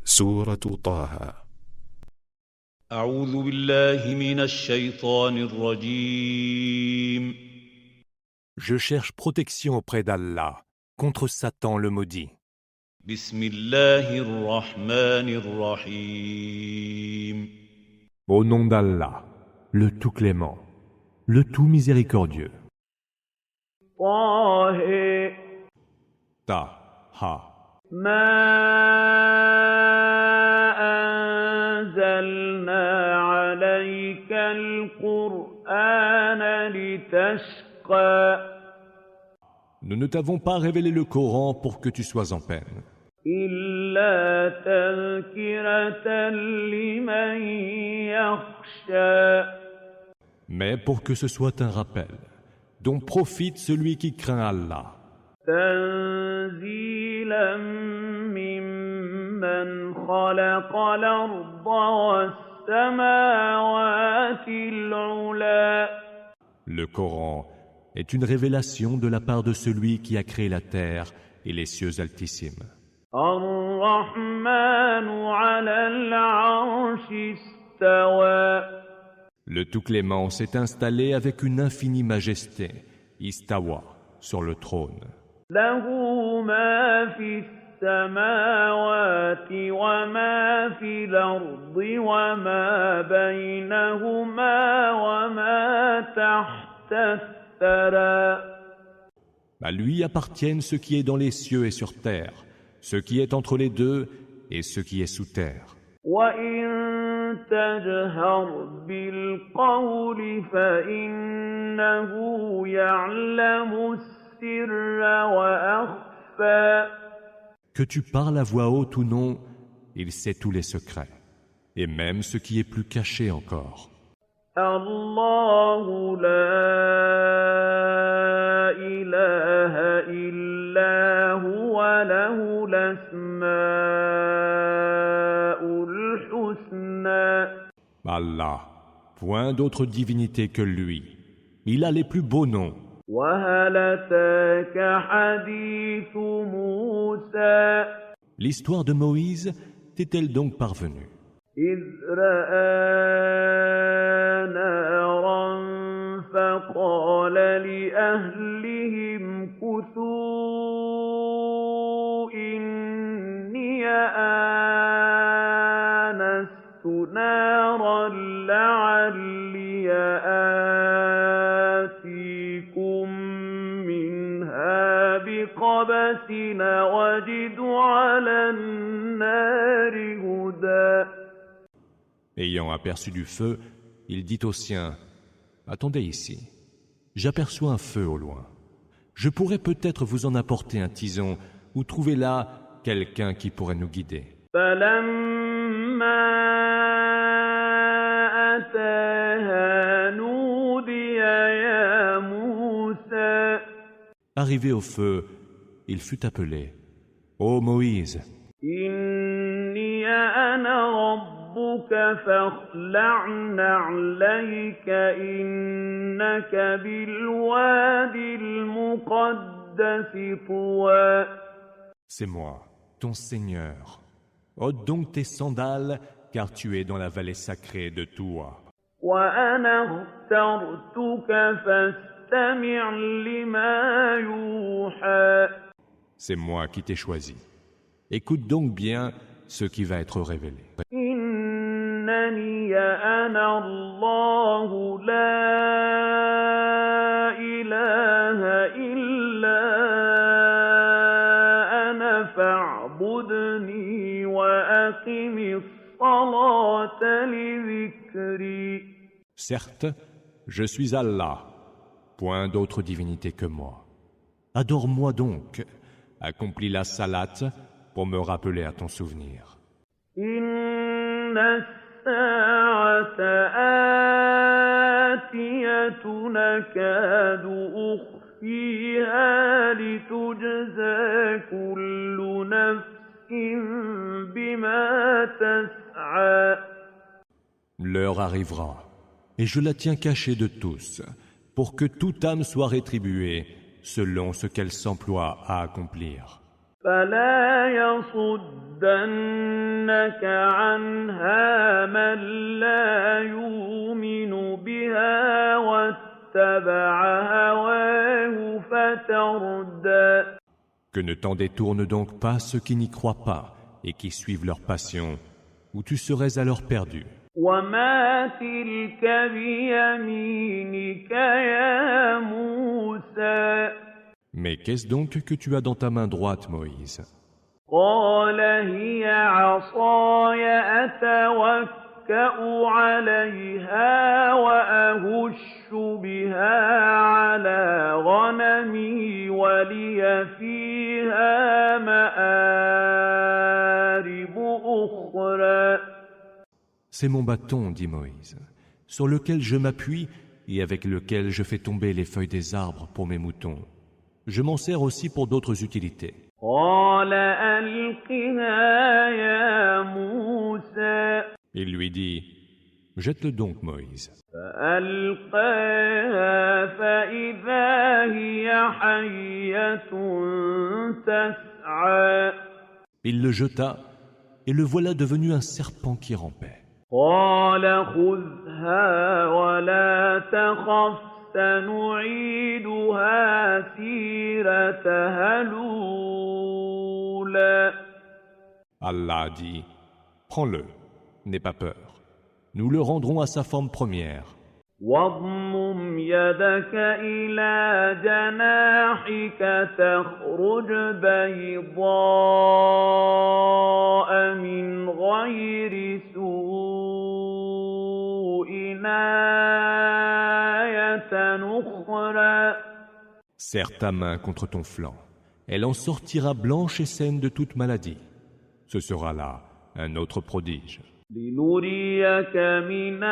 سورة طه. أعوذ بالله من الشيطان الرجيم. Je cherche protection auprès d'Allah contre Satan le maudit. بسم الله الرحمن الرحيم. Au nom d'Allah, le tout clément, le tout miséricordieux. طه Ta-ha. ما أنزلنا عليك القرآن لتشقى Nous ne t'avons pas révélé le Coran pour que tu sois en peine, إلا تذكرة لمن يخشى mais pour que ce soit un rappel dont profite celui qui craint Allah. تنزيلا ممن خلق الأرض والسماوات العلى. Le Coran est une révélation de la part de celui qui a créé la terre et les cieux altissimes. الرحمن على العرش استوى. Le tout clément s'est installé avec une infinie majesté, istawa, sur le trône. له ما في السماوات وما في الأرض وما بينهما وما تحت الثرى. À lui appartiennent ce qui est dans les cieux et sur terre, ce qui est entre les deux et ce qui est sous terre. وإن تجهر بالقول فإنه يعلم السر وأخفى. Que tu parles à voix haute ou non, il sait tous les secrets, et même ce qui est plus caché encore. الله لا إله إلا هو له الأسماء الحسنى. Allah, point d'autre divinité que lui. Il a les plus beaux noms. وهل أتاك حديث موسى L'histoire de Moïse t'est-elle donc parvenue? إذ رأى نارا فقال لأهلهم كثوا إني آنست نارا لعلي آتيكم منها بقبس وجد على النار هدى. Ayant aperçu du feu, il dit aux siens, « Attendez ici, j'aperçois un feu au loin. Je pourrais peut-être vous en apporter un tison ou trouver là quelqu'un qui pourrait nous guider. » فلما أتاها نودي يا موسى. Arrivé au feu, il fut appelé, « Ô Moïse, إني أنا ربك فاخلع نعليك إنك بالوادي المقدس طوى. c'est moi, ton Seigneur. Ôte donc tes sandales, car tu es dans la vallée sacrée de Toua. وأنا اخترتك فاستمع لما يوحى. C'est moi qui t'ai choisi. Écoute donc bien ce qui va être révélé. إنني أنا الله لا إله إلا أنا فاعبدني وأقم الصلاة لذكري. Certes, je suis Allah, point d'autre divinité que moi. Adore-moi donc, accomplis la salate pour me rappeler à ton souvenir. إن الساعة آتية نكاد أخفيها لتجزى كل نفس بما تسعى. L'heure arrivera, et je la tiens cachée de tous, pour que toute âme soit rétribuée selon ce qu'elle s'emploie à accomplir. فلا يصدنك عنها من لا يؤمن بها واتبع هواه فتردى. Que ne t'en détourne donc pas ceux qui n'y croient pas et qui suivent leur passion, ou tu serais alors perdu. وما تلك بيمينك يا موسى. Mais qu'est-ce donc que tu as dans ta main droite, Moïse? قال هي عصاي أتوكأ عليها وأهش بها على غنمي ولي فيها مآرب أخرى. C'est mon bâton, dit Moïse, sur lequel je m'appuie et avec lequel je fais tomber les feuilles des arbres pour mes moutons. Je m'en sers aussi pour d'autres utilités. قال ألقها يا موسى. Il lui dit, jette-le donc, Moïse. فألقاها فإذا هي حية تسعى. Il le jeta, et le voilà devenu un serpent qui rampait. قال خذها ولا تخف سنعيدها سيرتها الأولى. Allah dit, prends-le, n'aie pas peur. Nous le rendrons à sa forme première. واضمم يدك إلى جناحك تخرج بيضاء من غير سوء آية أخرى. Serre ta main contre ton flanc. Elle en sortira blanche et saine de toute maladie. Ce sera là un autre prodige. لنريك من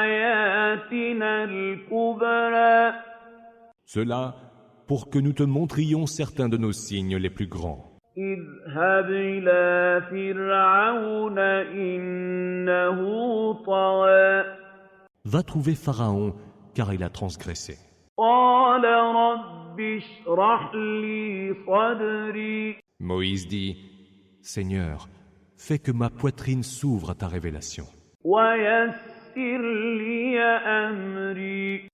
آياتنا الكبرى. Cela pour que nous te montrions certains de nos signes les plus grands. اذهب إلى فرعون إنه طغى. Va trouver Pharaon, car il a transgressé. قال رب اشرح لي صدري. Moïse dit, Seigneur, fais que ma poitrine s'ouvre à ta révélation. ويسر لي أمري.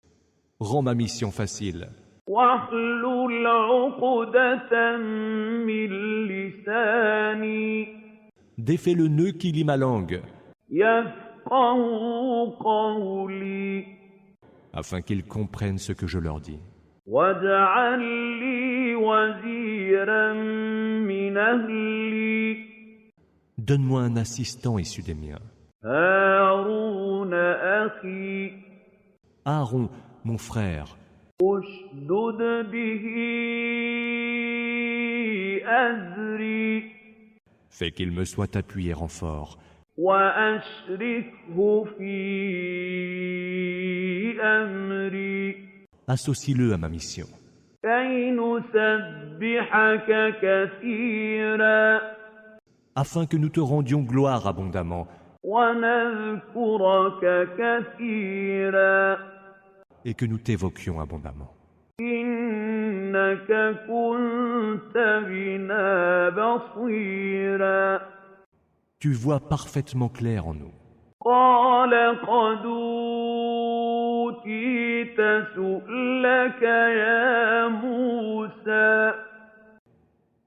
Rends ma mission facile. واحلل عقدة من لساني. Défais le nœud qui lie ma langue, يفقهوا قولي. afin qu'ils comprennent ce que je leur dis. واجعل لي وزيرا من أهلي. Donne-moi un assistant issu des miens. هارون أخي. Aaron, mon frère, اشدد به أزري. fais qu'il me soit appuyé renfort, وأشركه في أمري. associe-le à ma mission, كي نسبحك كثيرا. afin que nous te rendions gloire abondamment ونذكرك كثيرا. et que nous t'évoquions abondamment. إنك كنت بنا بصيرا. Tu vois parfaitement clair en nous. قال قد أوتيت سؤلك يا موسى.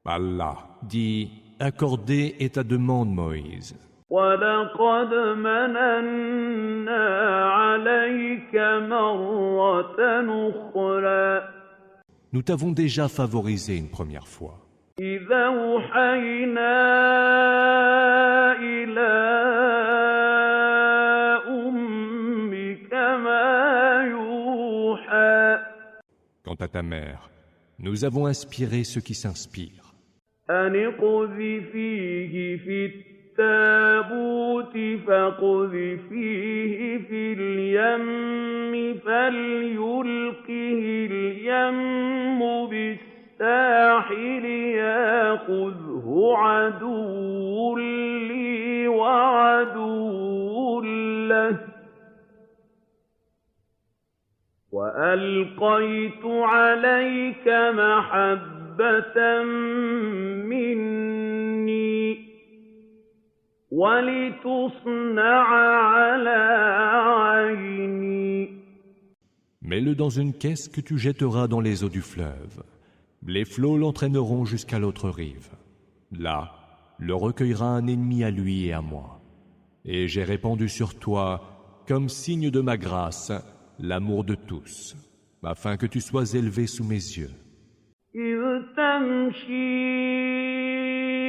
Allah dit, accordée est ta demande, Moïse. ولقد مننا عليك مرة أخرى. Nous t'avons déjà favorisé une première fois. إذا أوحينا إلى أمك ما يوحى. Quant à ta mère, nous avons inspiré ceux qui s'inspirent. أن اقذفيه في التابوت فاقذفيه في اليم فليلقه اليم بالساحل يأخذه عدو لي وعدو له. وألقيت عليك محبة مَحَبَّةً مِّنِّي وَلِتُصْنَعَ عَلَىٰ عَيْنِي. Mets-le dans une caisse que tu jetteras dans les eaux du fleuve. Les flots l'entraîneront jusqu'à l'autre rive. Là, le recueillera un ennemi à lui et à moi. Et j'ai répandu sur toi, comme signe de ma grâce, l'amour de tous, afin que tu sois élevé sous mes yeux. إِذْ تَمْشِي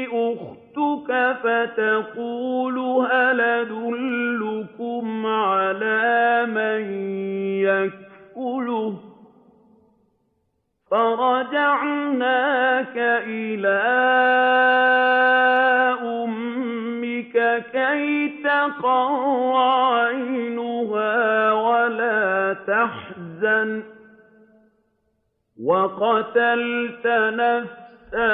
أُخْتُكَ فَتَقُولُ هَلْ أَدُلُّكُمْ عَلَىٰ مَن يَكْفُلُهُ فَرَجَعْنَاكَ إِلَىٰ أُمِّكَ كَيْ تَقَرَّ عَيْنُهَا وَلَا تَحْزَنَ وَقَتَلْتَ نَفْسًا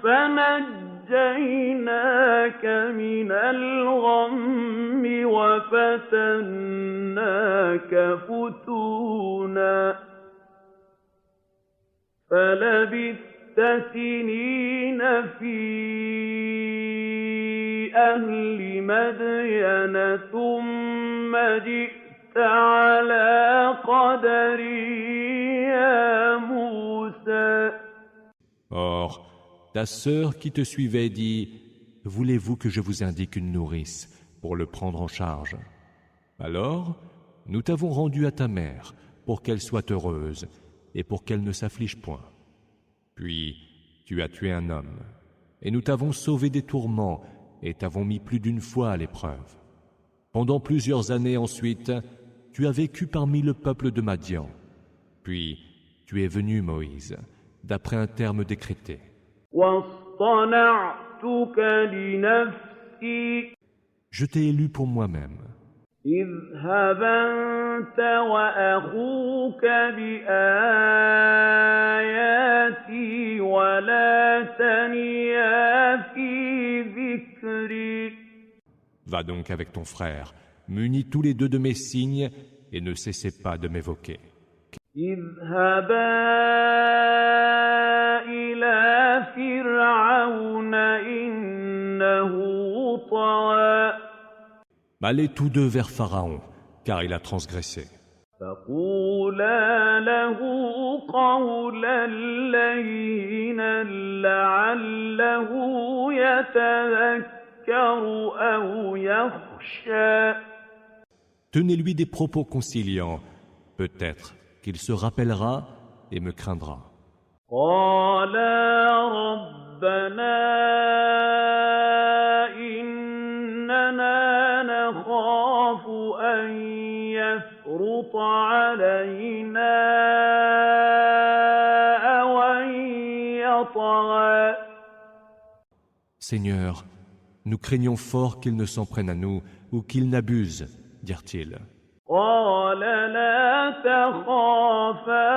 فَنَجَّيْنَاكَ مِنَ الْغَمِّ وَفَتَنَّاكَ فُتُونًا فَلَبِثْتَ سِنِينَ فِي أَهْلِ مَدْيَنَ ثُمَّ جِئْتَ عَلَىٰ قَدَرٍ يَا مُوسَىٰ. Or, ta sœur qui te suivait dit « Voulez-vous que je vous indique une nourrice pour le prendre en charge ?» Alors, nous t'avons rendu à ta mère pour qu'elle soit heureuse et pour qu'elle ne s'afflige point. Puis, tu as tué un homme, et nous t'avons sauvé des tourments et t'avons mis plus d'une fois à l'épreuve. Pendant plusieurs années ensuite, tu as vécu parmi le peuple de Madian. Puis, tu es venu, Moïse, d'après un terme décrété. وَاصْطَنَعْتُكَ لِنَفْسِي. Je t'ai élu pour moi-même. اذْهَبْ أَنتَ وَأَخُوكَ بِآيَاتِي وَلَا تَنِيَا فِي ذِكْرِي. Va donc avec ton frère, munis tous les deux de mes signes, et ne cessez pas de m'évoquer. اذْهَبَا إِلَىٰ فِرْعَوْنَ إِنَّهُ طَغَىٰ. Allez tous deux vers Pharaon, car il a transgressé. فَقُولَا لَهُ قَوْلًا لَّيِّنًا لَّعَلَّهُ يَتَذَكَّرُ أَوْ يَخْشَىٰ. Tenez-lui des propos conciliants, peut-être qu'il se rappellera et me craindra. قَالَا رَبَّنَا إِنَّنَا نَخَافُ أَن يَفْرُطَ عَلَيْنَا أَوْ أَن يَطْغَىٰ. Seigneur, nous craignons fort qu'il ne s'en prenne à nous ou qu'il n'abuse, dirent-ils. قَالَ لَا تَخَافَا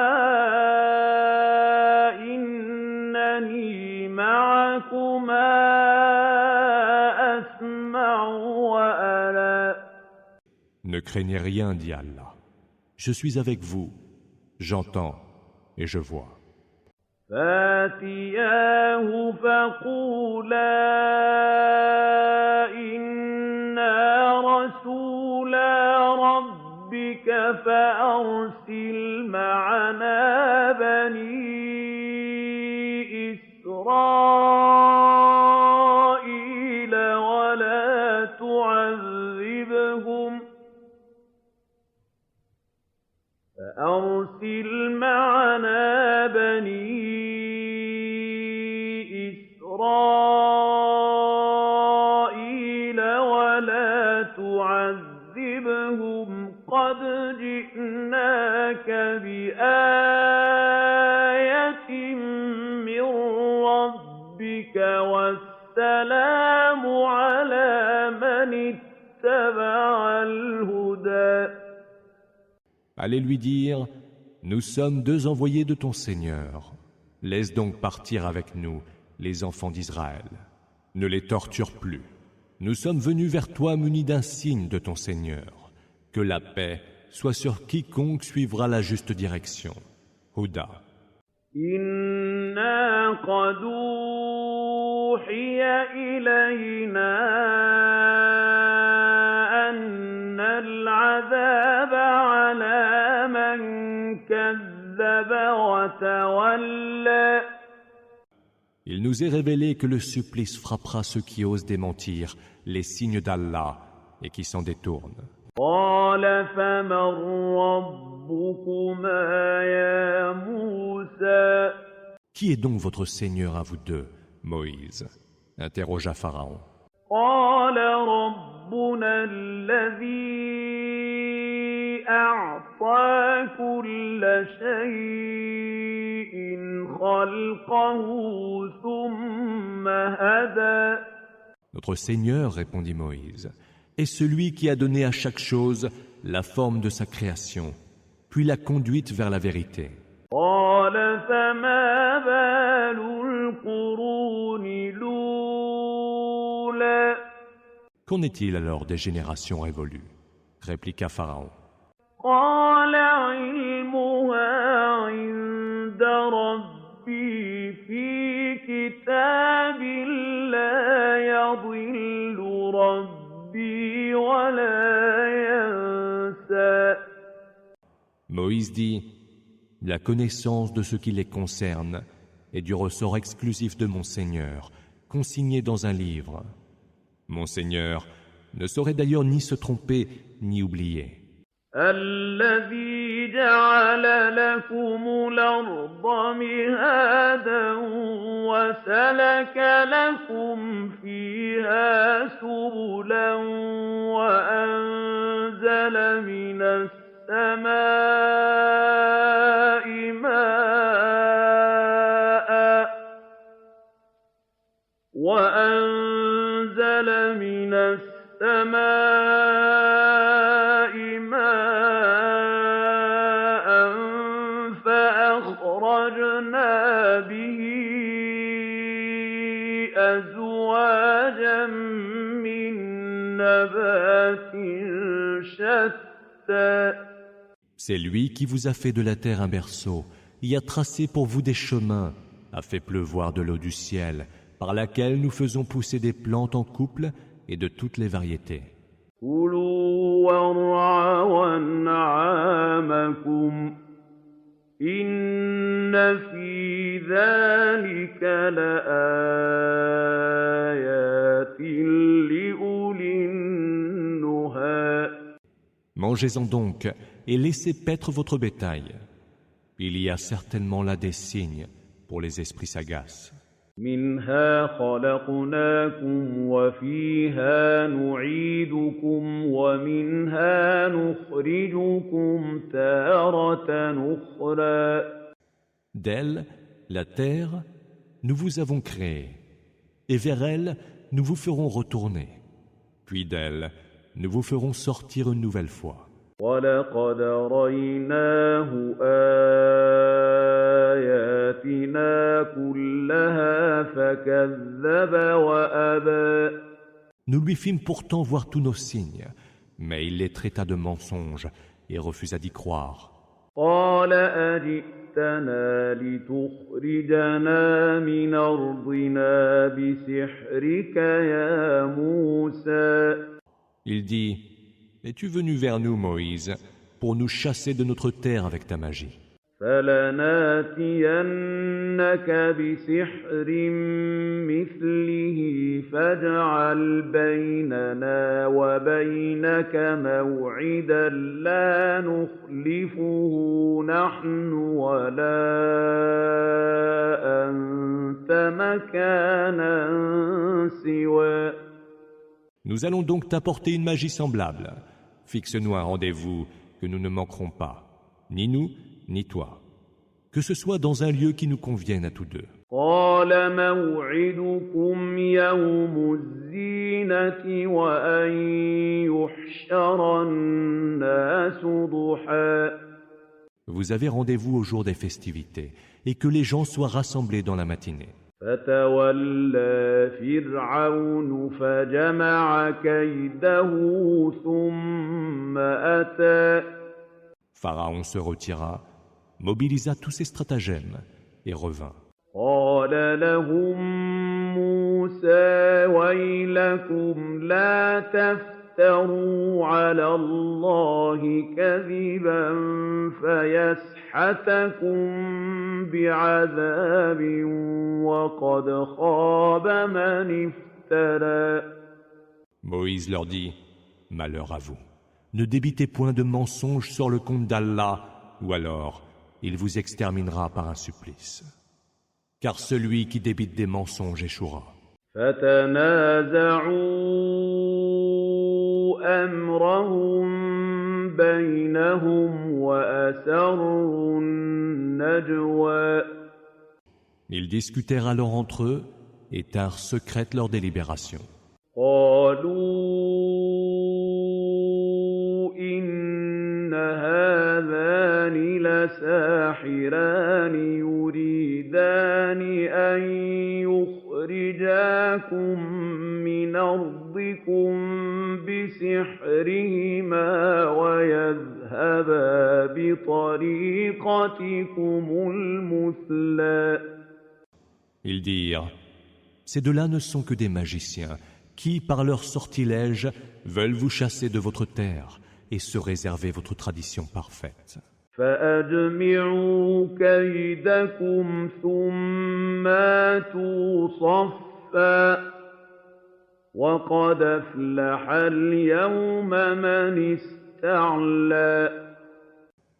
إِنَّنِي مَعَكُمَا أَسْمَعُ وَأَرَىٰ. Ne craignez rien, dit Allah. Je suis avec vous, j'entends et je vois. فَأْتِيَاهُ فَقُولَا إِنَّا رَسُولَا رَبِّكَ فَأَرْسِلْ مَعَنَا بَنِي إِسْرَائِيلَ وَلَا تُعَذِّبْهُمْ فَأَرْسِلْ مَعَنَا بَنِي إِسْرَائِيلَ وَلَا تُعَذِّبْهُمْ قَدْ جِئْنَاكَ بِآيَةٍ مِّن رَّبِّكَ وَالسَّلَامُ عَلَىٰ مَنِ اتَّبَعَ الْهُدَىٰ. Allez lui dire, nous sommes deux envoyés de ton Seigneur. Laisse donc partir avec nous les enfants d'Israël. Ne les torture plus. Nous sommes venus vers toi munis d'un signe de ton Seigneur. Que la paix soit sur quiconque suivra la juste direction. Huda. إِنَّ إِنَّا قَدْ أُوحِيَ إِلَيْنَا أَنَّ الْعَذَابَ عَلَىٰ مَن كَذَّبَ وَتَوَلَّىٰ. Il nous est révélé que le supplice frappera ceux qui osent démentir les signes d'Allah et qui s'en détournent. قَالَ فَمَن رَّبُّكُمَا يَا مُوسَىٰ. Qui est donc votre Seigneur à vous deux, Moïse? Interrogea Pharaon. قَالَ رَبُّنَا الَّذِي أَعْطَىٰ كُلَّ شَيْءٍ خَلْقَهُ ثُمَّ هَدَىٰ. Notre Seigneur, répondit Moïse, est celui qui a donné à chaque chose la forme de sa création, puis l'a conduite vers la vérité. قَالَ فَمَا بَالُ الْقُرُونِ الْأُولَىٰ. Qu'en est-il alors des générations révolues? Répliqua Pharaon. قَالَ عِلْمُهَا عِندَ رَبِّي فِي كِتَابٍ لَّا يَضِلُّ رَبِّي وَلَا يَنسَى. Moïse dit, la connaissance de ce qui les concerne est du ressort exclusif de mon Seigneur, consigné dans un livre. Mon Seigneur ne saurait d'ailleurs ni se tromper ni oublier. الَّذِي جَعَلَ لَكُمُ الْأَرْضَ مِهَادًا وَسَلَكَ لَكُمْ فِيهَا سُبُلًا وَأَنزَلَ مِنَ السَّمَاءِ مَاءً فَأَخْرَجْنَا بِهِ أَزْوَاجًا مِّن نَّبَاتٍ شَتَّىٰ. C'est lui qui vous a fait de la terre un berceau, y a tracé pour vous des chemins, a fait pleuvoir de l'eau du ciel, par laquelle nous faisons pousser des plantes en couple et de toutes les variétés. كُلُوا وَارْعَوْا أَنْعَامَكُمْ إِنَّ فِي ذَٰلِكَ لَآيَاتٍ لِّأُولِي النُّهَىٰ. Mangez-en donc et laissez paître votre bétail. Il y a certainement là des signes pour les esprits sagaces. مِنْهَا خَلَقْنَاكُمْ وَفِيهَا نُعِيدُكُمْ وَمِنْهَا نُخْرِجُكُمْ تَارَةً أُخْرَىٰ. D'elle, la terre, nous vous avons créé, et vers elle, nous vous ferons retourner. Puis d'elle, nous vous ferons sortir une nouvelle fois. وَلَقَدْ أَرَيْنَاهُ آيَاتِنَا كُلَّهَا فَكَذَّبَ وَأَبَىٰ. Nous lui fîmes pourtant voir tous nos signes, mais il les traita de mensonges et refusa d'y croire. قَالَ أَجِئْتَنَا لِتُخْرِجَنَا مِنْ أَرْضِنَا بِسِحْرِكَ يَا مُوسَىٰ. Il dit, es-tu venu vers nous, Moïse, pour nous chasser de notre terre avec ta magie? فَلَنَأْتِيَنَّكَ بِسِحْرٍ مِّثْلِهِ فَاجْعَلْ بَيْنَنَا وَبَيْنَكَ مَوْعِدًا لَّا نُخْلِفُهُ نَحْنُ وَلَا أَنتَ مَكَانًا سِوًى. Nous allons donc t'apporter une magie semblable. Fixe-nous un rendez-vous que nous ne manquerons pas, ni nous, ni toi. Que ce soit dans un lieu qui nous convienne à tous deux. قَالَ مَوْعِدُكُمْ يَوْمُ الزِّينَةِ وَأَن يُحْشَرَ النَّاسُ ضُحًى. Vous avez rendez-vous au jour des festivités et que les gens soient rassemblés dans la matinée. فَتَوَلَّىٰ فِرْعَوْنُ فَجَمَعَ كَيْدَهُ ثُمَّ أَتَىٰ. Pharaon se retira, mobilisa tous ses stratagèmes et revint. قال لهم موسى ويلكم لا تفتروا على الله كذبا فيسحتكم بعذاب وقد خاب من افترى. Moïse leur dit, malheur à vous. Ne débitez point de mensonges sur le compte d'Allah, ou alors il vous exterminera par un supplice. Car celui qui débite des mensonges échouera. فتنازعوا أمرهم بينهم وأسروا النجوى. Ils discutèrent alors entre eux et tinrent secrète leur délibération. قالوا إن هذان لساحران يريدان أن يخرجاكم من أرضكم بسحرهما ويذهبا بطريقتكم المثلى. Ils dirent, ces deux-là ne sont que des magiciens qui, par leur sortilège, veulent vous chasser de votre terre et se réserver votre tradition parfaite. فأجمعوا كيدكم ثم آتوا صفا وقد أفلح اليوم من استعلى.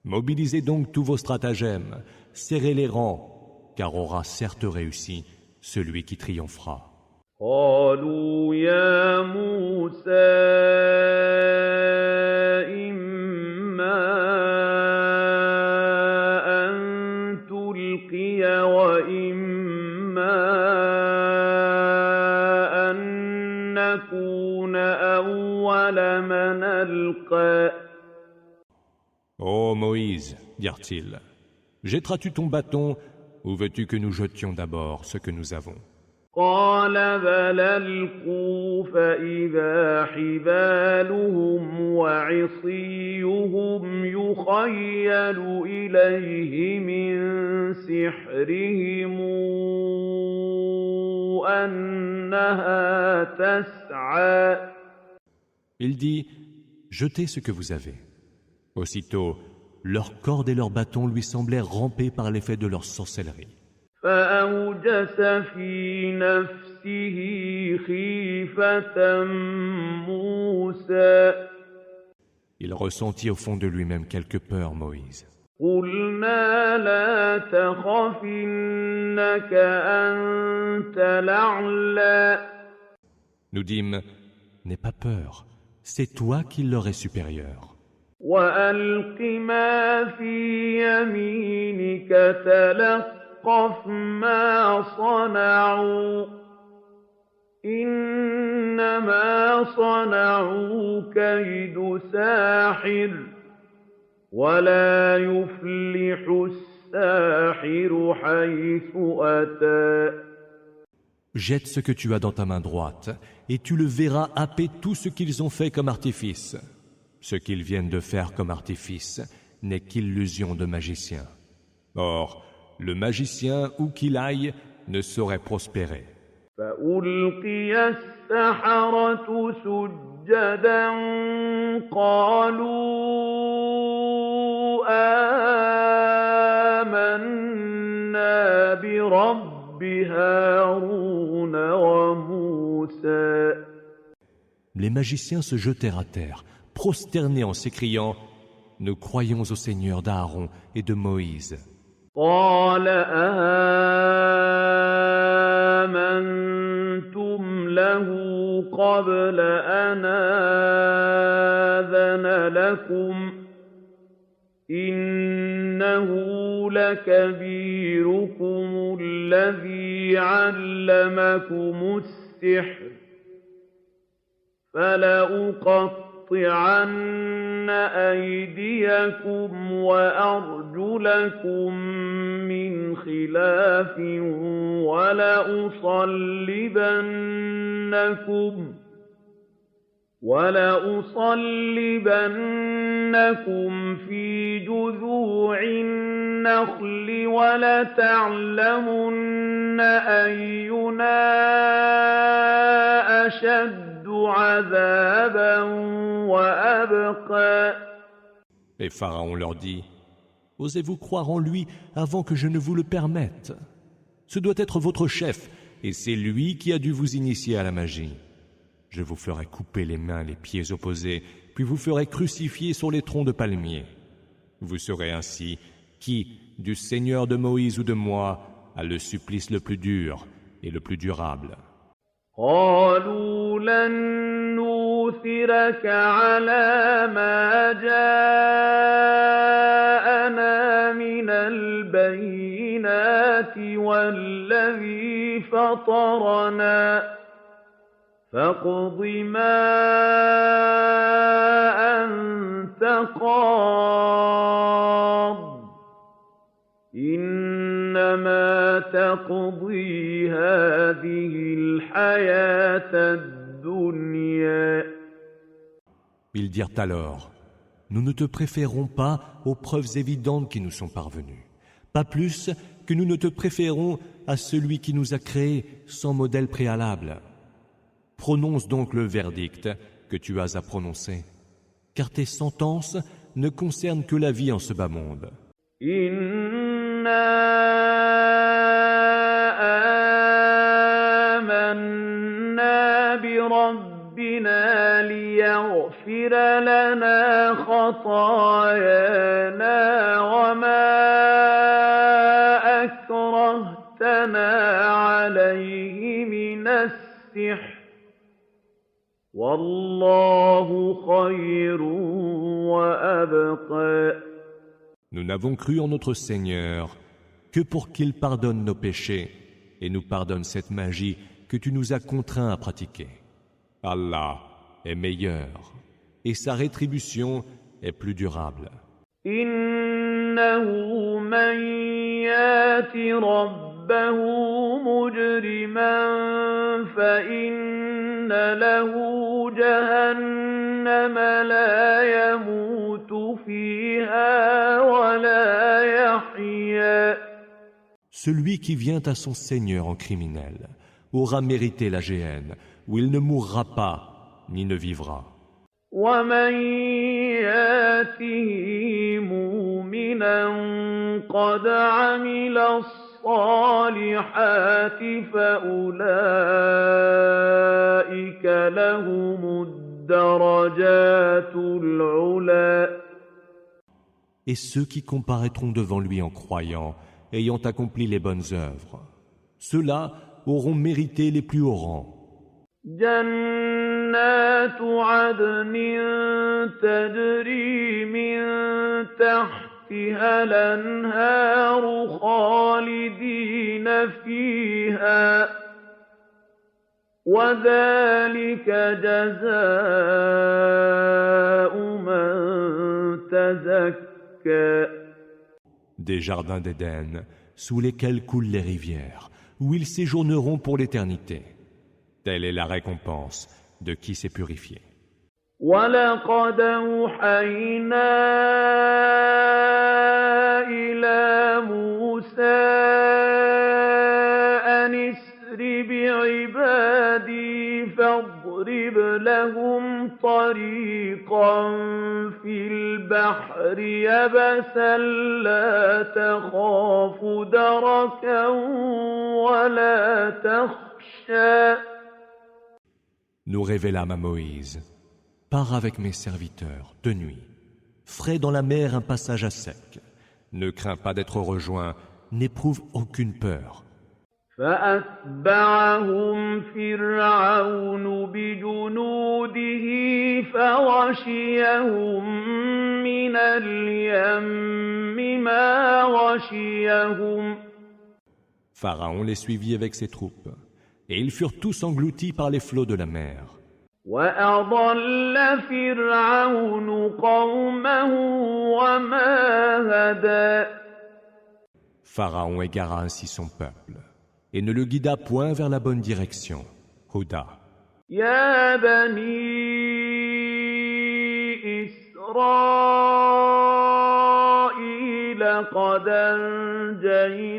Mobilisez donc tous vos stratagèmes, serrez les rangs, car aura certes réussi celui qui triomphera. قالوا يا موسى إما أن تلقي وإما أن نكون أول من ألقى. Ô Moïse, dirent-ils, jetteras-tu ton bâton ou veux-tu que nous jetions d'abord ce que nous avons? قال بل ألقوا فإذا حبالهم وعصيهم يخيل إليه من سحرهم أنها تسعى. Il dit, jetez ce que vous avez. Aussitôt, leurs cordes et leurs bâtons lui semblèrent ramper par l'effet de leur sorcellerie. فأوجس في نفسه خيفة موسى. Il ressentit au fond de lui-même quelque peur, Moïse. قلنا لا تخف إنك أنت الأعلى. Nous dîmes, n'aie pas peur, c'est toi qui leur es supérieur. وألق ما في يمينك تلقف ما صنعوا إنما صنعوا كيد ساحر ولا يفلح الساحر حيث أتى. Jette ce que tu as dans ta main droite, et tu le verras happer tout ce qu'ils ont fait comme artifice. Ce qu'ils viennent de faire comme artifice n'est qu'illusion de magicien. Or, le magicien, où qu'il aille, ne saurait prospérer. فألقي السحرة سجدا قالوا آمنا برب هارون وموسى. Les magiciens se jetèrent à terre, prosternés en s'écriant « Nous croyons au Seigneur d'Aaron et de Moïse ». قال آمنتم له قبل أن آذن لكم إنه لكبيركم الذي علمكم السحر فلأقطعن أيديكم وأرجلكم من خلاف وَلَأُصَلِّبَنَّكُمْ فِي جُذُوعِ النَّخْلِ وَلَتَعْلَمُنَّ أَيُّنَا أَشَدُّ عَذَابًا وَأَبْقَىٰ. Et Pharaon leur dit, « Osez-vous croire en lui avant que je ne vous le permette? Ce doit être votre chef, et c'est lui qui a dû vous initier à la magie. Je vous ferai couper les mains, les pieds opposés, puis vous ferai crucifier sur les troncs de palmiers. Vous saurez ainsi qui, du Seigneur de Moïse ou de moi, a le supplice le plus dur et le plus durable. » قالوا لن نُؤْثِرَكَ عَلَىٰ مَا جَاءَنَا مِنَ الْبَيِّنَاتِ وَالَّذِي فَطَرَنَا فَاقْضِ مَا أَنتَ قَاضٍ إِنَّمَا تَقْضِي هَٰذِهِ الْحَيَاةَ الدُّنْيَا. Ils dirent alors, « Nous ne te préférons pas aux preuves évidentes qui nous sont parvenues, pas plus que nous ne te préférons à celui qui nous a créés sans modèle préalable. Prononce donc le verdict que tu as à prononcer, car tes sentences ne concernent que la vie en ce bas monde. » إِنَّا آمَنَّا بِرَبِّنَا لِيَغْفِرَ لَنَا خَطَايَانَا وَمَا أَكْرَهْتَنَا عَلَيْهِ مِنَ السِّحْرِ وَاللَّهُ خَيْرٌ وَأَبْقَىٰ. Nous n'avons cru en notre Seigneur que pour qu'il pardonne nos péchés et nous pardonne cette magie que tu nous as contraints à pratiquer. Allah est meilleur et sa rétribution est plus durable. إِنَّهُ مَن يَأْتِ رَبَّهُ مُجْرِمًا فَإِنَّ لَهُ جَهَنَّمَ لَا يَمُوتُ فِيهَا وَلَا يَحْيَىٰ. Celui qui vient à son Seigneur en criminel aura mérité la géhenne, où il ne mourra pas ni ne vivra. وَمَن يَأْتِهِ مُؤْمِنًا قَدْ عَمِلَ الصَّالِحَاتِ فَأُولَٰئِكَ لَهُمُ الدَّرَجَاتُ الْعُلَىٰ. Et ceux qui comparaîtront devant lui en croyant, ayant accompli les bonnes œuvres, ceux-là auront mérité les plus hauts rangs. جَنَّاتُ عَدْنٍ تَجْرِي مِن تَحْتِهَا الْأَنْهَارُ خَالِدِينَ فِيهَا وَذَٰلِكَ جَزَاءُ مَن تَزَكَّىٰ. Des jardins d'Éden, sous lesquels coulent les rivières, où ils séjourneront pour l'éternité. Telle est la récompense de qui s'est purifié. وَلَقَدْ أَوْحَيْنَا إِلَىٰ مُوسَىٰ أَنِ اسْرِ بِعِبَادِي فَاضْرِبْ لَهُمْ طَرِيقًا فِي الْبَحْرِ يَبَسًا لَّا تَخَافُ دَرَكًا وَلَا تَخْشَىٰ. Nous révélâmes à Moïse, « Pars avec mes serviteurs, de nuit. Frais dans la mer un passage à sec. Ne crains pas d'être rejoint, n'éprouve aucune peur. » فَأَتْبَعَهُمْ فِرْعَوْنُ بِجُنُودِهِ فَغَشِيَهُم مِّنَ الْيَمِّ مَا غَشِيَهُمْ. Pharaon les suivit avec ses troupes, et ils furent tous engloutis par les flots de la mer. وَأَضَلَّ فِرْعَوْنُ قَوْمَهُ وَمَا هَدَىٰ. Pharaon égara ainsi son peuple, et ne le guida point vers la bonne direction. Huda. يَا بَنِي إسرائيل قد أنجيناكم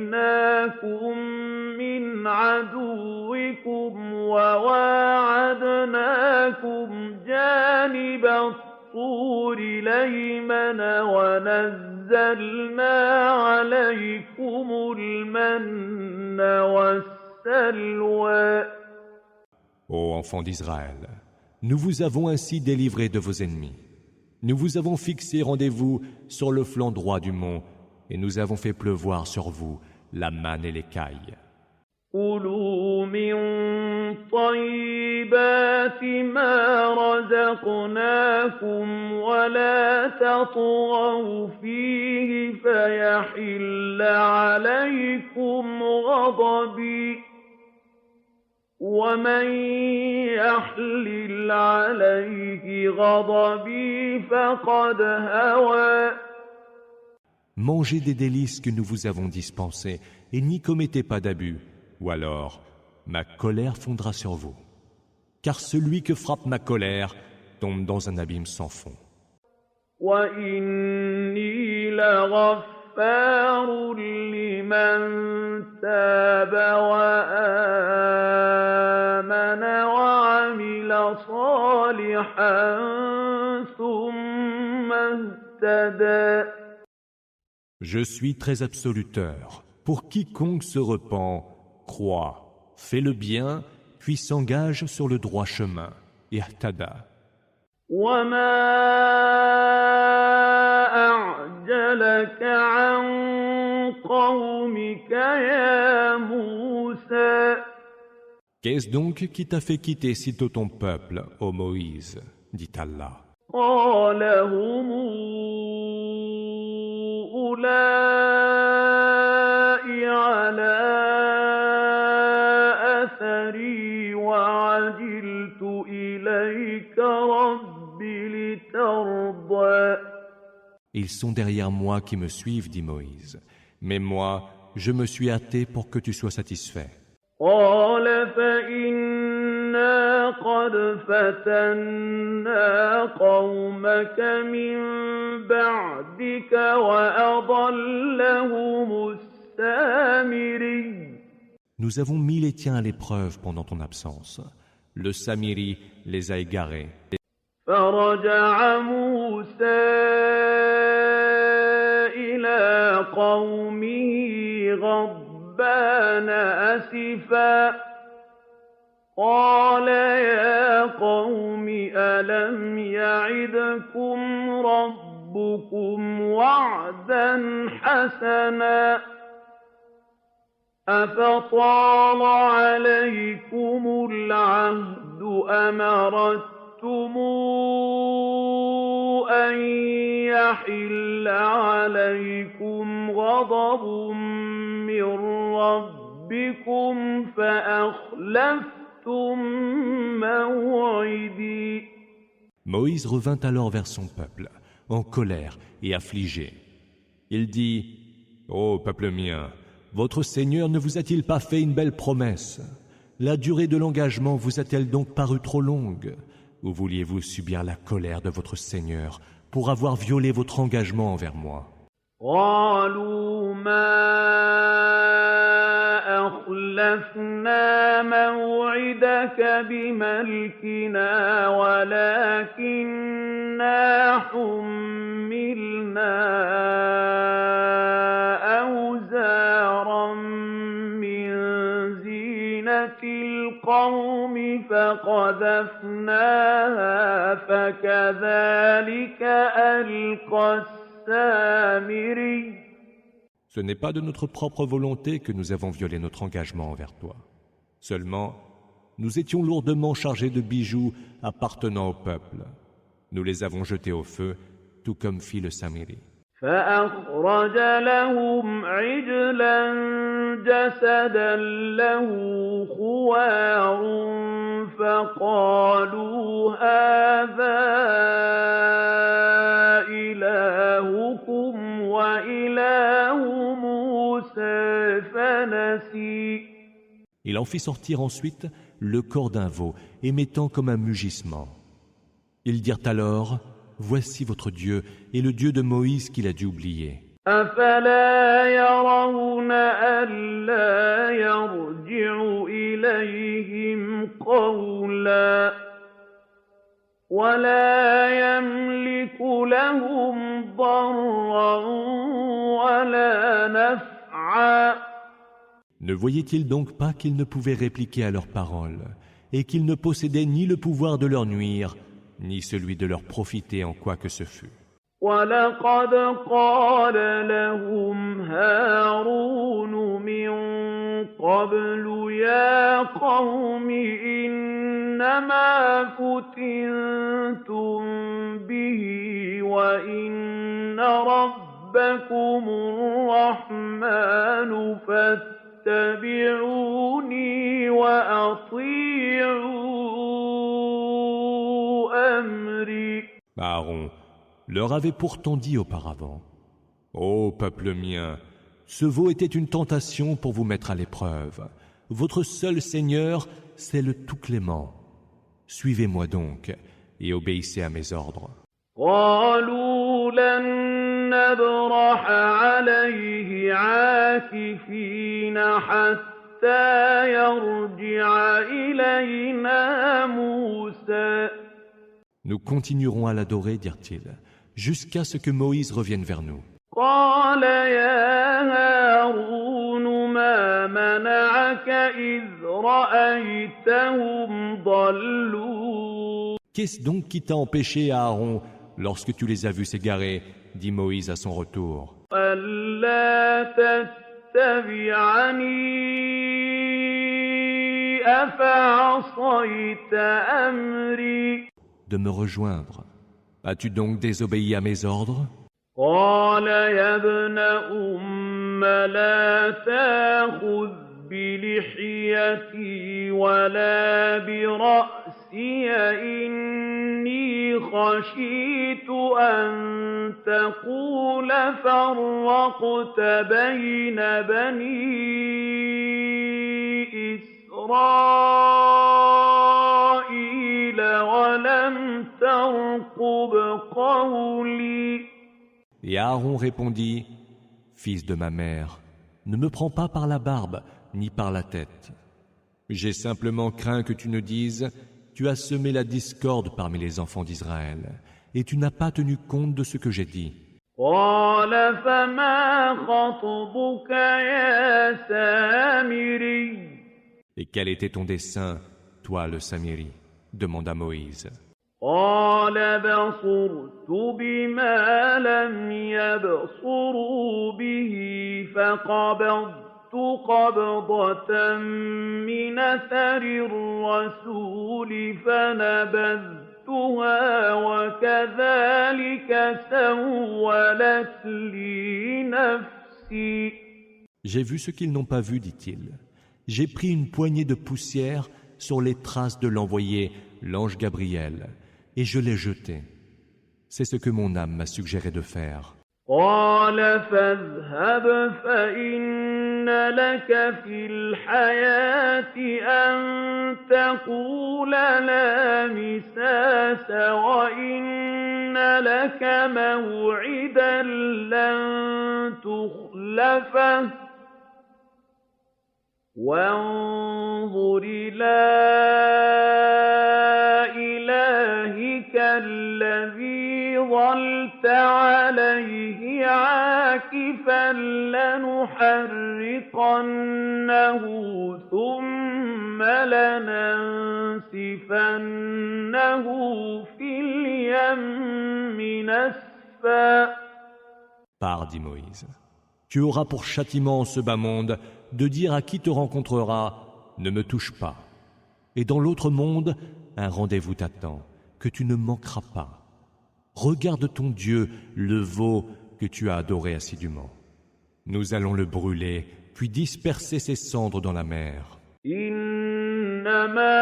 من عدوكم وواعدناكم جانب الطور الأيمن ونزلنا عليكم المن والسلوى. Ô enfants d'Israël, nous vous avons ainsi délivrés de vos ennemis. Nous vous avons fixé rendez-vous sur le flanc droit du mont et nous avons fait pleuvoir sur vous la manne et l'écaille. كُلُوا مِن طَيِّبَاتِ مَا رَزَقْنَاكُمْ وَلَا تَطْغَوْا فِيهِ فَيَحِلَّ عَلَيْكُمْ غَضَبِي وَمَن يَحْلِلْ عَلَيْهِ غَضَبِي فَقَدْ هَوَىٰ. Mangez des délices que nous vous avons dispensés et n'y commettez pas d'abus, ou alors ma colère fondra sur vous. Car celui que frappe ma colère tombe dans un abîme sans fond. وَإِنِّي لَغَفَّارٌ لِّمَن تَابَ وَآمَنَ وَعَمِلَ صَالِحًا ثُمَّ اهْتَدَىٰ. Je suis très absoluteur. Pour quiconque se repent, croit, fait le bien, puis s'engage sur le droit chemin. Ihtada. وَمَا أَعْجَلَكَ عَن قَوْمِكَ يَا مُوسَىٰ. Qu'est-ce donc qui t'a fait quitter sitôt ton peuple, ô Moïse, dit Allah. قَالَ هُمْ أُولَاءِ عَلَىٰ أَثَرِي وَعَجِلْتُ إِلَيْكَ رَبِّ لِتَرْضَىٰ. Ils sont derrière moi qui me suivent, dit Moïse. Mais moi, je me suis hâté pour que tu sois satisfait. قَالَ فَإِنَّا قَدْ فَتَنَّا قَوْمَكَ مِن بَعْدِكَ وَأَضَلَّهُمُ السَّامِرِيُّ. Nous avons mis les tiens à l'épreuve pendant ton absence. Le Samiri les a égarés. فَرَجَعَ مُوسَىٰ إِلَىٰ قَوْمِهِ غَضْبَانَ أَسِفًا قَالَ يَا قَوْمِ أَلَمْ يَعِدْكُمْ رَبُّكُمْ وَعْدًا حَسَنًا أَفَطَالَ عَلَيْكُمُ الْعَهْدُ أَمْ أَرَدتُّمْ أَن يَحِلَّ عَلَيْكُمْ غَضَبٌ مِّن رَّبِّكُمْ فَأَخْلَفْتُم مَّوْعِدِي. Moïse revint alors vers son peuple, en colère et affligé. Il dit, « Ô peuple mien, votre Seigneur ne vous a-t-il pas fait une belle promesse? La durée de l'engagement vous a-t-elle donc paru trop longue? Ou vouliez-vous subir la colère de votre Seigneur pour avoir violé votre engagement envers moi ?» قالوا ما أخلفنا موعدك بملكنا ولكننا حملنا أوزارا من زينة القوم فقذفناها فكذلك ألقى Ce n'est pas de notre propre volonté que nous avons violé notre engagement envers toi. Seulement, nous étions lourdement chargés de bijoux appartenant au peuple. Nous les avons jetés au feu, tout comme fit le Samiri. فأخرج لهم عجلا جسدا له خوار فقالوا هذا إلهكم وإله موسى فنسي. Il en fit sortir ensuite le corps d'un veau, émettant comme un mugissement. Ils dirent alors, voici votre Dieu et le Dieu de Moïse qu'il a dû oublier. أَفَلَا يَرَوْنَ أَلَّا يَرْجِعُ إِلَيْهِمْ قَوْلًا وَلَا يَمْلِكُ لَهُمْ ضَرًّا وَلَا نَفْعًا. Ne voyaient-ils donc pas qu'ils ne pouvaient répliquer à leurs paroles et qu'ils ne possédaient ni le pouvoir de leur nuire, ni celui de leur profiter en quoi que ce fût? وَلَقَدْ قَالَ لَهُمْ هَارُونُ مِن قَبْلُ يَا قَوْمِ إِنَّمَا فُتِنتُم بِهِ وَإِنَّ رَبَّكُمُ الرَّحْمَٰنُ فَاتَّبِعُونِي وَأَطِيعُوا أَمْرِي. Aaron leur avait pourtant dit auparavant: « Ô peuple mien, ce veau était une tentation pour vous mettre à l'épreuve. Votre seul Seigneur, c'est le Tout-Clément. Suivez-moi donc et obéissez à mes ordres. » قالوا لن نبرح عليه عاكفين حتى يرجع إلينا موسى. Nous continuerons à l'adorer, dirent-ils, jusqu'à ce que Moïse revienne vers nous. قال يا هارون ما منعك إذ رأيتهم ضلوا. Qu'est-ce donc qui t'a empêché, Aaron, lorsque tu les as vus s'égarer, dit Moïse à son retour, ألا تتبعني أفعصيت أمري. de me rejoindre. As-tu donc désobéi à mes ordres? قال يا ابن أم لا تأخذ بلحيتي ولا برأسي إني خشيت أن تقول فرقت بين بني إسرائيل ولم ترقب قولي. Et Aaron répondit, « Fils de ma mère, ne me prends pas par la barbe, ni par la tête. J'ai simplement craint que tu ne dises, tu as semé la discorde parmi les enfants d'Israël, et tu n'as pas tenu compte de ce que j'ai dit. » قال فما خطبك يا سامري. Et quel était ton dessein, toi le Samiri? Demanda Moïse. قال بصرت بما لم يبصروا به فقبضت قبضة من أثر الرسول فنبذتها وكذلك سولت لي نفسي. J'ai vu ce qu'ils n'ont pas vu, dit-il. J'ai pris une poignée de poussière sur les traces de l'envoyé, l'ange Gabriel, et je l'ai jeté. C'est ce que mon âme m'a suggéré de faire. قال فاذهب فإن لك في الحياة أن تقول لا مساس وإن لك موعدا لن تخلفه وانظر إلى إلهك الذي ظلت عليه عاكفا لنحرقنه ثم لننسفنه في اليم نسفا. Pars, dit Moïse. Tu auras pour châtiment en ce bas monde de dire à qui te rencontrera, ne me touche pas. Et dans l'autre monde, un rendez-vous t'attend, que tu ne manqueras pas. Regarde ton Dieu, le veau que tu as adoré assidûment. Nous allons le brûler, puis disperser ses cendres dans la mer. إنما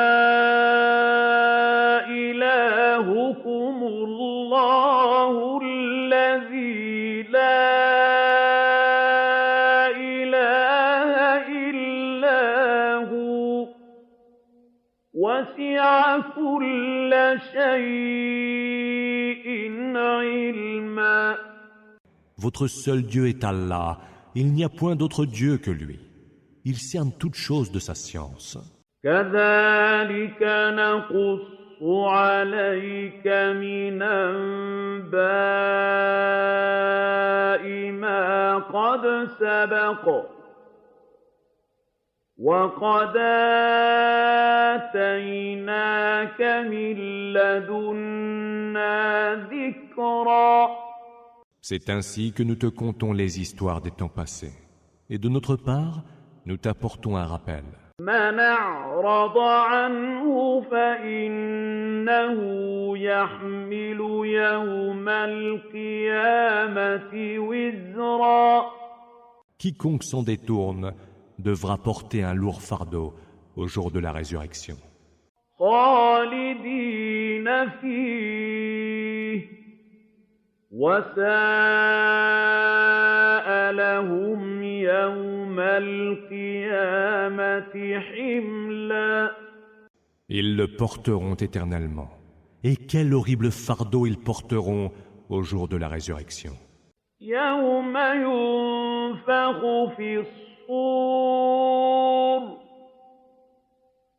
إلهكم الله الذي لا وسع كل شيء Votre seul Dieu est Allah, il n'y a point d'autre Dieu que lui. Il cerne toutes choses de sa science. كذلك نقص عليك من أنباء ما قد سبق وقد آتيناك من لدنا ذكرا. C'est ainsi que nous te contons les histoires des temps passés. Et de notre part, nous t'apportons un rappel. من أعرض عنه فإنه يحمل يوم القيامة وزرا. Quiconque s'en détourne devra porter un lourd fardeau au jour de la résurrection. خالدين فيه وساء لهم يوم القيامة حملا. Ils le porteront éternellement. Et quel horrible fardeau ils porteront au jour de la résurrection. يوم ينفخ في الصور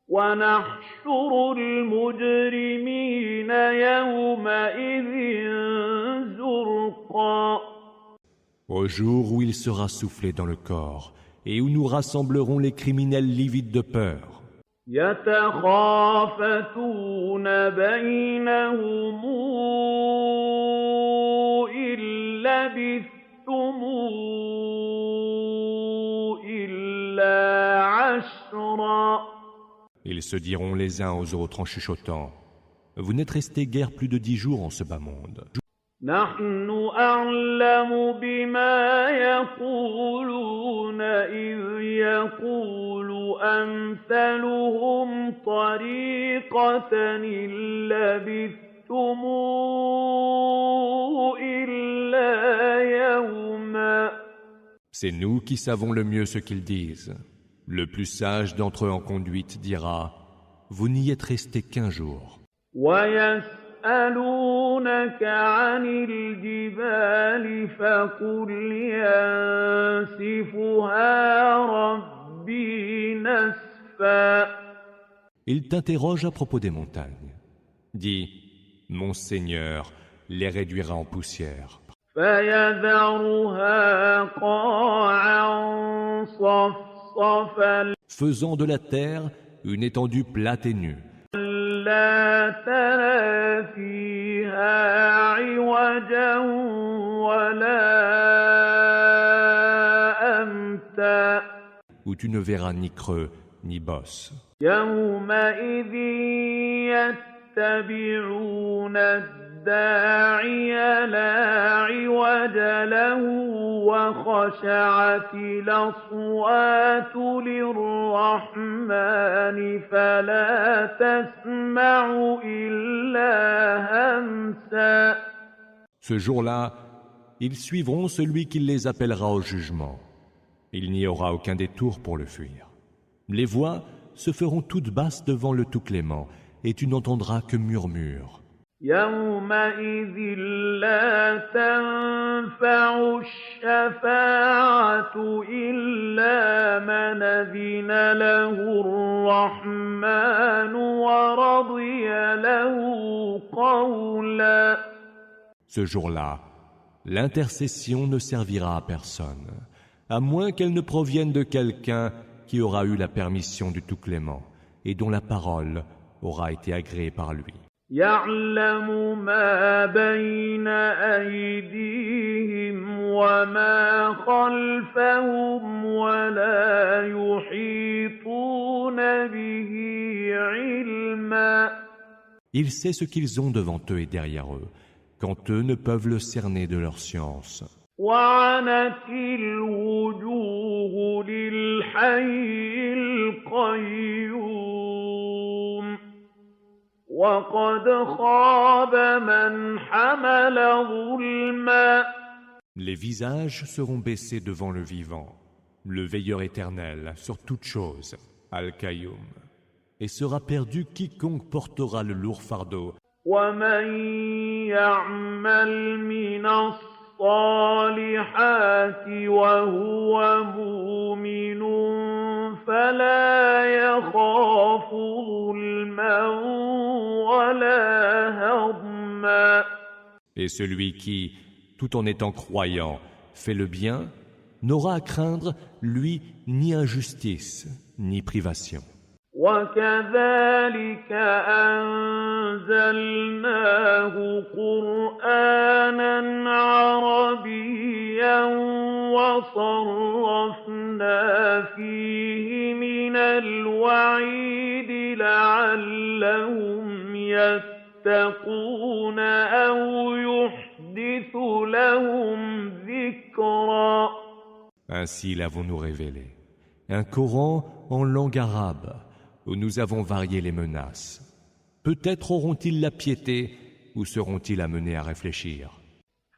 ونحشر المجرمين يومئذ زرقا. Au jour où il sera soufflé dans le corps et où nous rassemblerons les criminels livides de peur. يتخافتون بينهم إن لبثتم إلا عشرا. Ils se diront les uns aux autres en chuchotant : Vous n'êtes restés guère plus de 10 jours en ce bas monde. نحن أعلم بما يقولون إذ يقول أمثلهم طريقة إن لبثتم إلا يوما. C'est nous qui savons le mieux ce qu'ils disent. Le plus sage d'entre eux en conduite dira : Vous n'y êtes restés qu'un jour. يسألونك عن الجبال فقل ينسفها ربي نسفا. Ils t'interrogent à propos des montagnes. Dis : Mon Seigneur les réduira en poussière. فيذرها قاعا صفصفا Faisant de la terre une étendue plate et nue. لا ترى فيها عوجا ولا أمتا. Où tu ne verras ni creux ni bosse. يومئذ يتبعون الداعي لا عوج له وخشعت الأصوات للرحمن فلا تسمع إلا همسا. Ce jour-là, ils suivront celui qui les appellera au jugement. Il n'y aura aucun détour pour le fuir. Les voix se feront toutes basses devant le Tout-Clément, et tu n'entendras que murmures. يومئذ لا تنفع الشفاعة إلا من أذن له الرحمن ورضي له قولا. Ce jour-là, l'intercession ne servira à personne, à moins qu'elle ne provienne de quelqu'un qui aura eu la permission du Tout-Clément et dont la parole aura été agréée par lui. يعلم ما بين أيديهم وما خلفهم ولا يحيطون به علما. Il sait ce qu'ils ont devant eux et derrière eux, quand eux ne peuvent le cerner de leur science. وعنت الوجوه للحي القيوم وقد خاب من حمل ظلما. Les visages seront baissés devant le vivant, le veilleur éternel sur toutes choses, Al-Qayyum, et sera perdu quiconque portera le lourd fardeau. ومن يعمل من الصالحات وهو مؤمن فلا يخاف ظلما ولا هضما. Et celui qui, tout en étant croyant, fait le bien, n'aura à craindre, lui, ni injustice, ni privation. وكذلك أنزلناه قرآنا عربيا وصرفنا فيه من الوعيد لعلهم يتقون أو يحدث لهم ذكرا. Ainsi l'avons-nous révélé. Un Coran en langue arabe, où nous avons varié les menaces. Peut-être auront-ils la piété ou seront-ils amenés à réfléchir.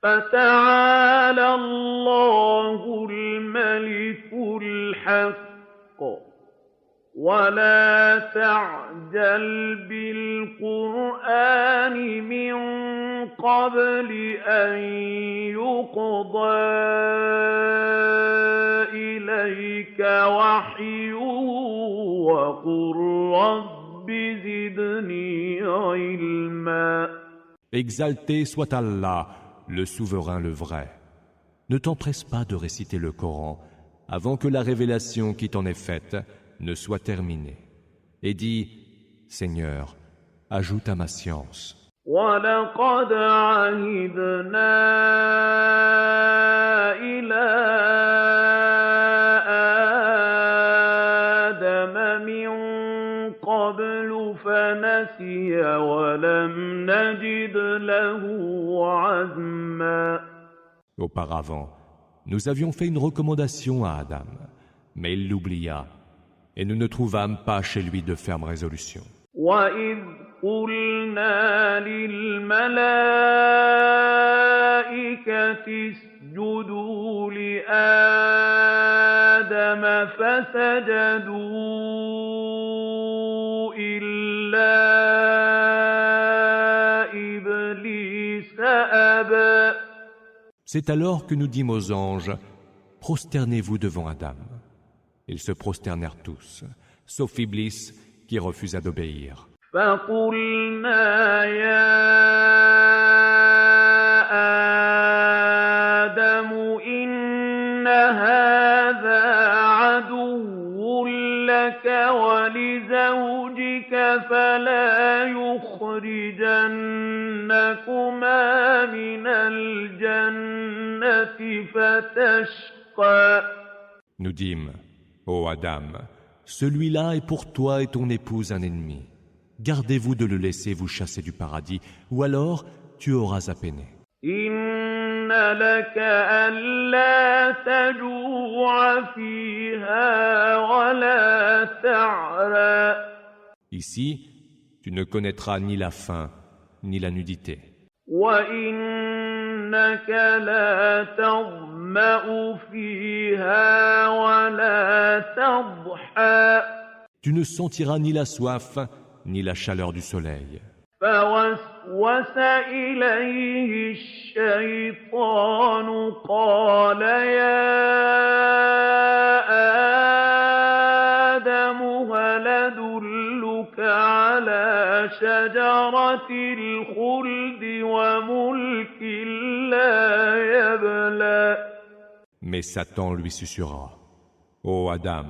فتعالى الله الملك الحق ولا تعجل بالقرآن من قبل أن يقضى إليك وحيه وقل رب زدني علما. Exalté soit Allah, le souverain, le vrai. Ne t'empresse pas de réciter le Coran avant que la révélation qui t'en est faite ne soit terminée. Et dis, Seigneur, ajoute à ma science. وَلَقَدْ عَهِدْنَا إِلَىٰ آدَمَ مِن قَبْلُ فَنَسِيَ وَلَمْ نَجِدْ لَهُ عَزْمًا. Auparavant, nous avions fait une recommandation à Adam, mais il l'oublia, et nous ne trouvâmes pas chez lui de ferme résolution. وَإِذْ قُلْنَا لِلْمَلَائِكَةِ اسْجُدُوا لِآدَمَ فَسَجَدُوا إِلَّا إِبْلِيسَ أَبَى. C'est alors que nous dîmes aux anges, prosternez-vous devant Adam. Ils se prosternèrent tous, sauf Iblis qui refusa d'obéir. فَقُلْنَا يَا آدَمُ إِنَّ هَٰذَا عَدُوٌّ لَّكَ وَلِزَوْجِكَ فَلَا يُخْرِجَنَّكُمَا مِنَ الْجَنَّةِ فَتَشْقَىٰ. Nous dîmes, ô Adam, celui-là est pour toi et ton épouse un ennemi. Gardez-vous de le laisser vous chasser du paradis, ou alors tu auras à peiner. إِنَّ لَكَ أَلَّا تَجُوعَ فِيهَا وَلَا تَعْرَىٰ. Ici, tu ne connaîtras ni la faim, ni la nudité. وَإِنَّكَ لَا تَظْمَأُ فِيهَا وَلَا تَضْحَىٰ. Tu ne sentiras ni la soif, ni la chaleur du soleil. فَوَسْوَسَ إِلَيْهِ الشَّيْطَانُ قَالَ يَا آدَمُ هَلْ أَدُلُّكَ عَلَىٰ شَجَرَةِ الْخُلْدِ وَمُلْكٍ لَّا يَبْلَىٰ. Mais Satan lui susurra, « Ô Adam,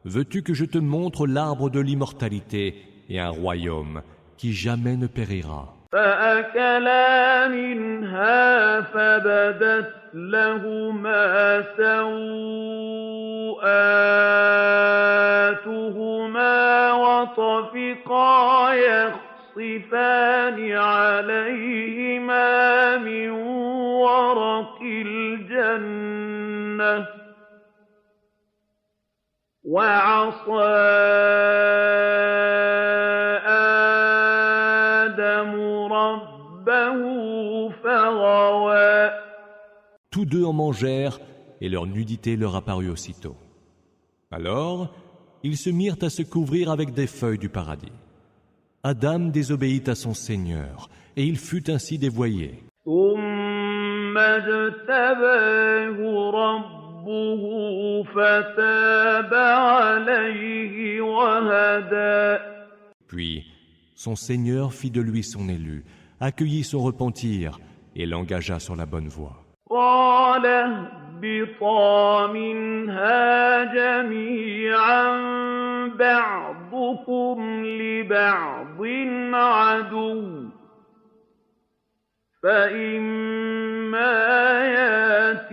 veux-tu que je te montre l'arbre de l'immortalité et un royaume qui jamais ne périra ?» فَأَكَلَا مِنْهَا فَبَدَتْ لَهُمَا سَوْآتُهُمَا وَطَفِقَا يَخْصِفَانِ عَلَيْهِمَا مِن وَرَقِ الْجَنَّةِ وَعَصَىٰ آدَمُ رَبَّهُ فَغَوَىٰ. Tous deux en mangèrent et leur nudité leur apparut aussitôt. Alors, ils se mirent à se couvrir avec des feuilles du paradis. Adam désobéit à son Seigneur et il fut ainsi dévoyé. ثُمَّ ثم اجتباه ربه فتاب عليه وهدى. Puis, son Seigneur fit de lui son élu, accueillit son repentir et l'engagea sur la bonne voie. قال اهبطا منها جميعا بعضكم لبعض عدو فإما يأتينكم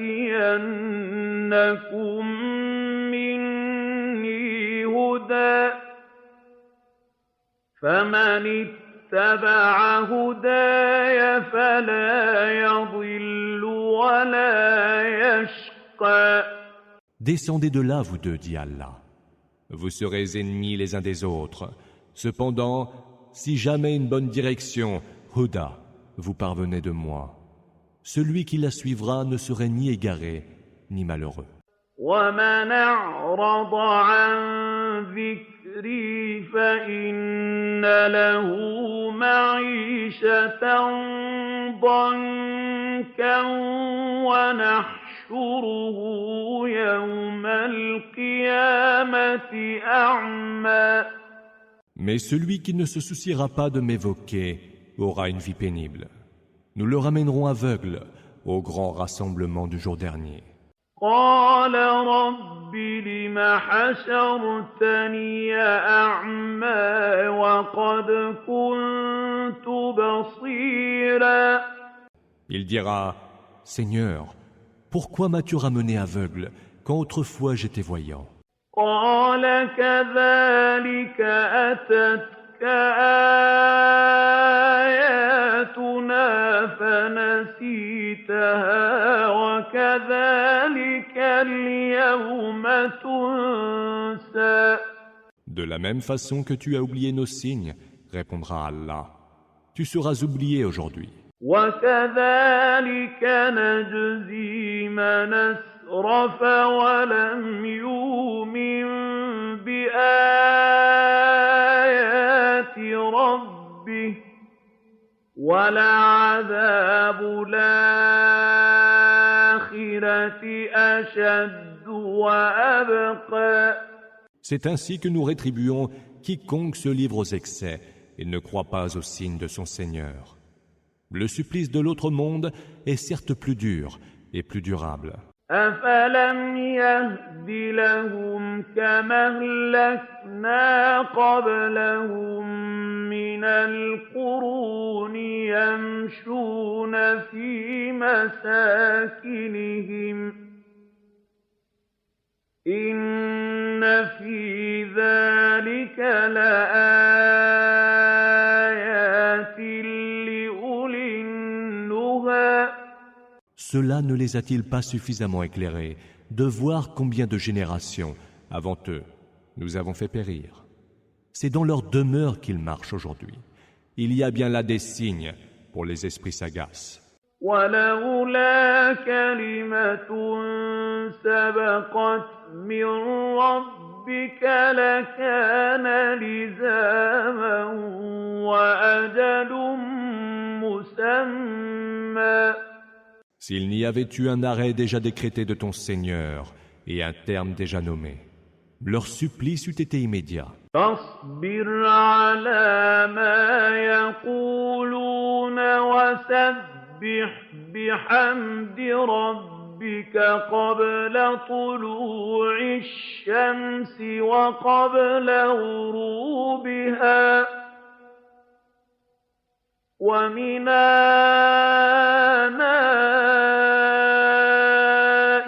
مني هدى فمن اتبع هداي فلا يضل ولا يشقى. Descendez de là, vous deux, dit Allah. Vous serez ennemis les uns des autres. Cependant, si jamais une bonne direction, Huda, vous parvenez de moi, celui qui la suivra ne serait ni égaré, ni malheureux. ومن أعرض عن ذكري فإن له معيشة ضنكا ونحشره يوم القيامة أعمى. Mais celui qui ne se souciera pas de m'évoquer aura une vie pénible. Nous le ramènerons aveugle au grand rassemblement du jour dernier. قال رب لم حشرتني أعمى وقد كنت بصيرا. Il dira, Seigneur, pourquoi m'as-tu ramené aveugle quand autrefois j'étais voyant? قال كذلك أتتك آياتنا فنسيتها وكذلك اليوم تنسى. De la même façon que tu as oublié nos signes, répondra Allah, tu seras oublié aujourd'hui. وكذلك نجزي من أسرف ولم يؤمن بآيات ربه ولعذاب الآخرة أشد وأبقى. C'est ainsi que nous rétribuons quiconque se livre aux excès et ne croit pas aux signes de son Seigneur. Le supplice de l'autre monde est certes plus dur et plus durable. أفلم يهد لهم كما أهلكنا قبلهم من القرون يمشون في مساكنهم إن في ذلك لآيات لأولي النهى. Cela ne les a-t-il pas suffisamment éclairés de voir combien de générations, avant eux, nous avons fait périr? C'est dans leur demeure qu'ils marchent aujourd'hui. Il y a bien là des signes pour les esprits sagaces. ولولا كلمة سبقت من ربك لكان لزاما وأجل مسمى. S'il n'y avait eu un arrêt déjà décrété de ton Seigneur et un terme déjà nommé, leur supplice eût été immédiat. فاصبر على ما يقولون وسبح بحمد ربك قبل طلوع الشمس وقبل غروبها ومن آناء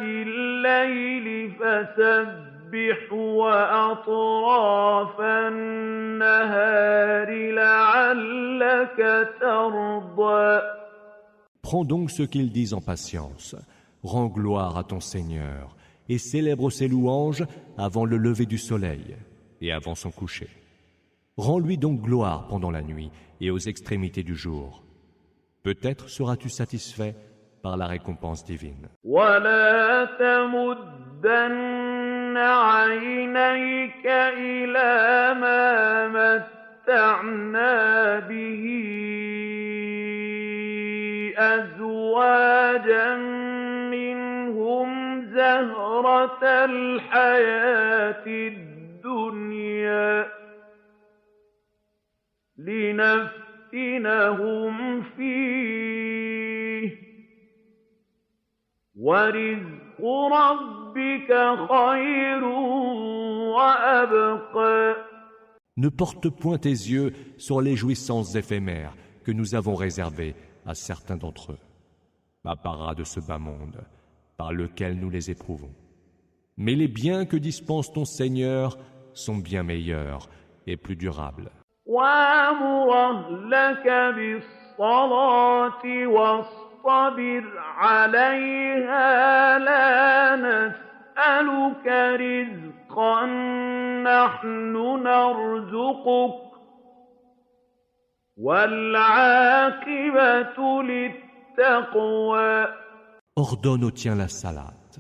الليل فسبح وأطراف النهار لعلك ترضى. Prends donc ce qu'ils disent en patience, rends gloire à ton Seigneur et célèbre ses louanges avant le lever du soleil et avant son coucher. Rends-lui donc gloire pendant la nuit et aux extrémités du jour. Peut-être seras-tu satisfait par la récompense divine. ولا تمدن عينيك إلى ما متعنا به أزواجا منهم زهرة الحياة الدنيا لنفتنهم فيه ورزق ربك خير وأبقى. Ne porte point tes yeux sur les jouissances éphémères que nous avons réservées à certains d'entre eux, apparat de ce bas monde, par lequel nous les éprouvons. Mais les biens que dispense ton Seigneur sont bien meilleurs et plus durables. وَأَمُرْ أَهْلَكَ بِالصَّلَاةِ وَاصْطَبِرْ عَلَيْهَا لَا نَسْأَلُكَ رِزْقًا نَّحْنُ نَرْزُقُكَ وَالْعَاقِبَةُ لِلتَّقْوَى. Ordonne au tien la salate.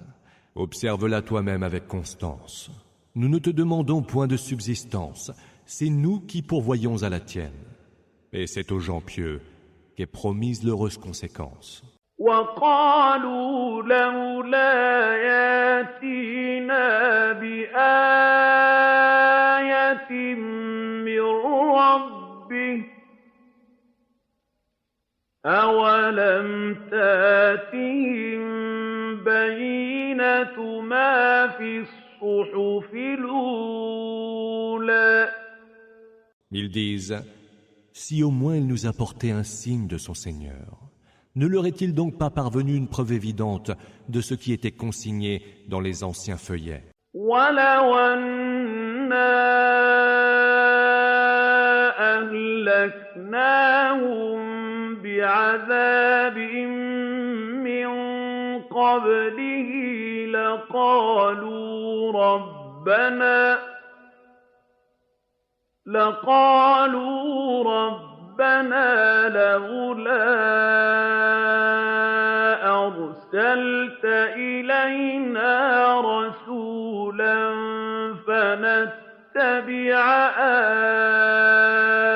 Observe-la toi-même avec constance. Nous ne te demandons point de subsistance. C'est nous qui pourvoyons à la tienne. Et c'est aux gens pieux qu'est promise l'heureuse conséquence. وَقَالُوا لَوْلَا يَأْتِينَا بِآيَةٍ مِّن رَّبِّهِ أَوَلَمْ تَأْتِهِم بَيِّنَةُ مَا فِي الصُّحُفِ الْأُولَىٰ. Ils disent, si au moins il nous apportait un signe de son Seigneur, ne leur est-il donc pas parvenu une preuve évidente de ce qui était consigné dans les anciens feuillets? وَلَوْ أَنَّا أَهْلَكْنَاهُم بِعَذَابٍ مِّن قَبْلِهِ لَقَالُوا رَبَّنَا لَوْلَا أَرْسَلْتَ إِلَيْنَا رَسُولًا فَنَتَّبِعَ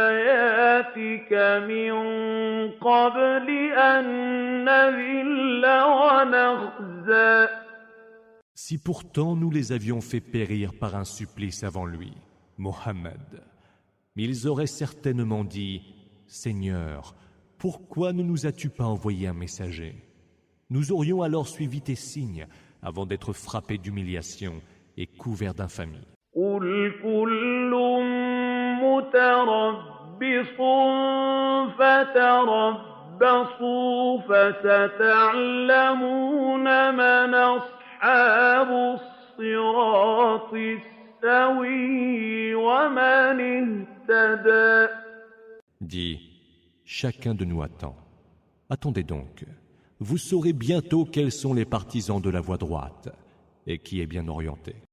آيَاتِكَ مِن قَبْلِ أَن نَّذِلَّ وَنَخْزَىٰ. Si pourtant nous les avions fait périr par un supplice avant lui, Mohammed, ils auraient certainement dit, Seigneur, pourquoi ne nous as-tu pas envoyé un messager? Nous aurions alors suivi tes signes avant d'être frappés d'humiliation et couverts d'infamie. قُلْ كُلٌّ مُّتَرَبِّصٌ فَتَرَبَّصُوا فَسَتَعْلَمُونَ مَنْ أَصْحَابُ الصِّرَاطِ السَّوِيِّ وَمَنِ اهْتَدَىٰ. Dis, chacun de nous attend. Attendez donc. Vous saurez bientôt quels sont les partisans de la voie droite et qui est bien orienté.